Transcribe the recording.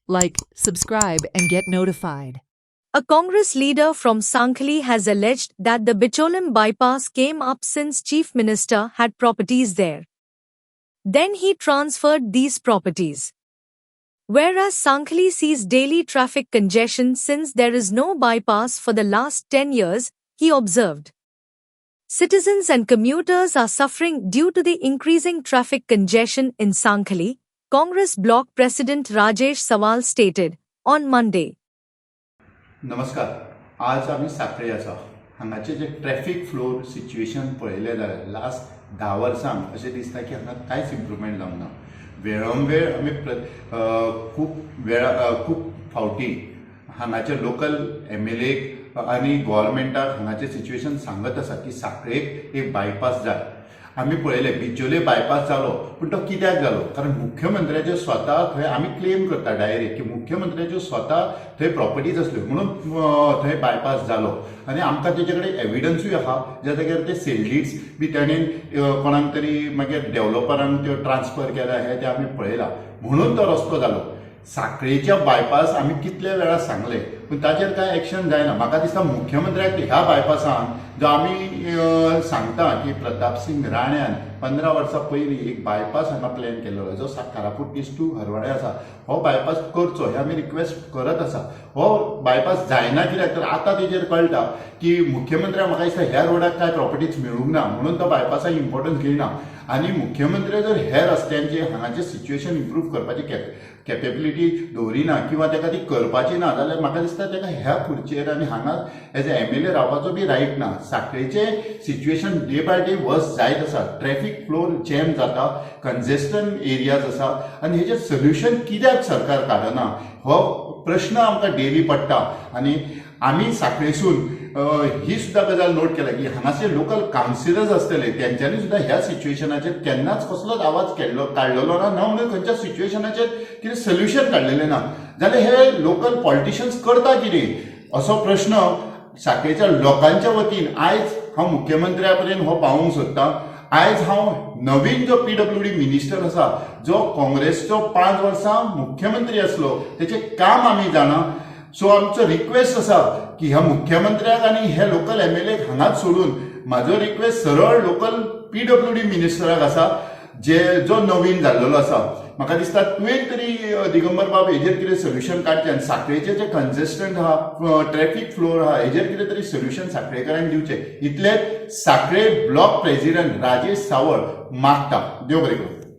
Like, subscribe, and get notified. A Congress leader from Sankhli has alleged that the Bicholim bypass came up since Chief Minister had properties there. Then he transferred these properties. Whereas Sankhli sees daily traffic congestion since there is no bypass for the last 10 years, he observed. Citizens and commuters are suffering due to the increasing traffic congestion in Sankhli, Congress bloc president Rajesh Sawal stated on Monday. नमस्कार. आज आम्ही साखळे आसा हांगाचे जे traffic flow situation पळयलें जाल्यार last 10 वर्सांक अशें दिसता की हांगा कांयच इम्प्रुवमेंट जावंक ना. वेळोवेळ आमी खूब फावटी हांगाचे लोकल MLA आनी गव्हर्मेंटाक हांगाचें सिच्युएशन सांगत आसा की साखळेक एक बायपास जाय. आमी पळयलें बिचोले बायपास जालो पूण तो कित्याक जालो कारण मुख्यमंत्र्याचे स्वता थंय आमी क्लेम करता डायरेक्ट की मुख्यमंत्र्याच्यो स्वता थंय प्रॉपर्टीज आसल्यो म्हणून थंय बायपास जालो आनी आमकां तेजे कडेन एविडन्सूय आहा ज्या जाग्यार ते सेल डीड्स बी ताणें कोणाक तरी मागीर डेव्हलपरांक त्यो ट्रान्सफर केला हे ते आमी पळयला म्हणून तो रस्तो जालो. साखळेच्या बायपास आमी कितले वेळा सांगले पूण ताचेर कांय एक्शन जायना. म्हाका दिसता मुख्यमंत्र्याक ह्या बायपासान जो आमी सांगता की प्रताप सिंग राण्यान 15 वर्सां पयलीं एक बायपास हांगा प्लॅन केल्लो जो कारापुर्तीस टू हरवडे आसा हो बायपास करचो हे आमी रिक्वेस्ट करत आसा. हो बायपास जायना कित्याक तर आतां तेजेर कळटा की मुख्यमंत्र्याक म्हाका दिसता ह्या रोडाक कांय प्रॉपर्टीज मेळूंक ना म्हणून तो बायपासाक इम्पॉर्टन्स घेयना आनी मुख्यमंत्री जर हे रस्त्यांचे हांगाचें सिच्युएशन इम्प्रूव करपाची कॅपेबिलिटी दवरिना किंवा ताका ती करपाची ना जाल्यार म्हाका दिसता ताका ह्या खुर्चेर आनी हांगा एज अ MLA रावपाचो बी रायट ना. साखळेचे सिच्युएशन डे बाय डे वर्स जायत आसा. ट्रॅफिक फ्लो जॅम जाता, कंजेस्टन एरियाज आसा आनी हेजें सोल्युशन कित्याक सरकार काडना हो प्रश्न आमकां डेली पडटा. आनी आमी साखळेसून ही सुद्दां गजाल नोट केला की हांगाचे लोकल कावन्सिलर्स आसतले तेंच्यांनी सुद्दां ह्या सिच्युएशनाचेर केन्नाच कसलोच आवाज काडलेलो ना म्हणून खंयच्या सिच्युएशनाचेर कितें सोल्युशन काडलेलें ना. जाल्यार हे लोकल पॉलिटिशियन्स करता कितें असो प्रश्न साखळेच्या लोकांच्या वतीन आयज हांव मुख्यमंत्र्या पर्यंत हो पावोवंक सोदतां. आयज हांव नवीन जो PWD मिनिस्टर आसा जो काँग्रेसचो 5 वर्सां मुख्यमंत्री आसलो तेचें काम आमी जाणा. सो आमचो रिक्वेस्ट आसा की ह्या मुख्यमंत्र्याक आनी हे लोकल MLA हांगाच सोडून म्हाजो रिक्वेस्ट सरळ लोकल PWD मिनिस्टराक आसा जो नवीन जाल्लो आसा. म्हाका दिसता तुवें तरी दिगंबर बाब हेजेर कितें सोल्युशन काडचें आनी साखळेचें जे कंजेस्टंट आहा ट्रॅफिक फ्लो आहा हेजेर कितें तरी सोल्युशन साखळेकारांक दिवचें इतलेंच साखळे ब्लॉक प्रेसिडेंट राजेश सावळ मागता. देव बरें करूं.